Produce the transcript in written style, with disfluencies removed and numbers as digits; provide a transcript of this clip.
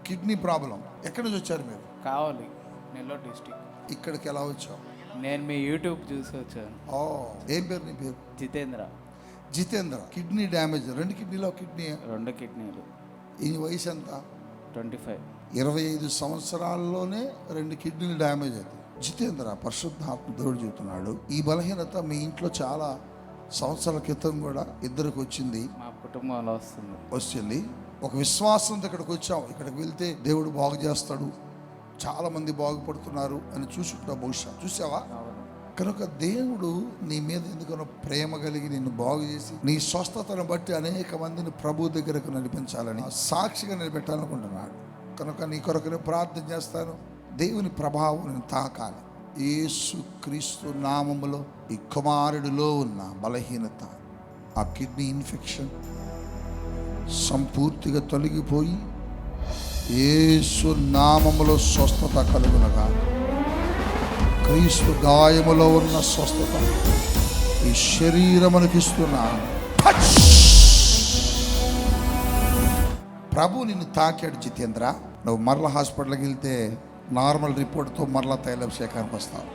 Kidney problem. ఎక్కడి నుంచి వచ్చారు మీరు? కావాలి, నెల్లూరు డిస్టిక్. ఇక్కడికి ఎలా వచ్చావు? నేను మీ యూట్యూబ్ చూసి వచ్చాను. ఓ, ఏం పేరు నీ పేరు? జితేంద్ర. జితేంద్ర. కిడ్నీ డ్యామేజ్, 2 కిడ్నీలో కిడ్నీ. 2 కిడ్నీలు. ఈ వయసు ఎంత? 25. 25 సంవత్సరాల్లోనే 2 కిడ్నీలు డ్యామేజ్ అవుతాయి. జితేంద్ర, పరిశుద్ధాత్మ దేవుడు చెబుతున్నాడు, ఈ బలహీనత మీ ఇంట్లో చాలా సంవత్సరాల క్రితం కూడా ఇద్దరికి వచ్చింది. మా కుటుంబంలో వచ్చింది. ఒక విశ్వాసంతో ఇక్కడికి వచ్చాం. ఇక్కడికి వెళ్తే దేవుడు బాగు చేస్తాడు, చాలా మంది బాగుపడుతున్నారు అని చూసుకుంటా. బహుశా చూసావా? కనుక దేవుడు నీ మీద ఎందుకనో ప్రేమ కలిగి నిన్ను బాగు చేసి నీ స్వస్థతను బట్టి అనేక మందిని ప్రభు దగ్గరకు నడిపించాలని, సాక్షిగా నిలబెట్టాలనుకుంటున్నాడు. కనుక నీ కొరకు నేను ప్రార్థన చేస్తాను. దేవుని ప్రభావం నేను తాకాలి. యేసు క్రీస్తు నామములో ఈ కుమారుడిలో ఉన్న బలహీనత, ఆ కిడ్నీ ఇన్ఫెక్షన్ సంపూర్తిగా తొలగిపోయి యేసు నామములో స్వస్థత కలుగునగా. క్రీస్తు గాయములో ఉన్న స్వస్థత ఈ శరీరమునకి ఇస్తున్నాను. ప్రభు నిన్ను తాకాడు జితేంద్ర. నువ్వు మరల హాస్పిటల్కి వెళ్తే నార్మల్ రిపోర్ట్తో మరలా తైలాభిషేకానికి వస్తావు.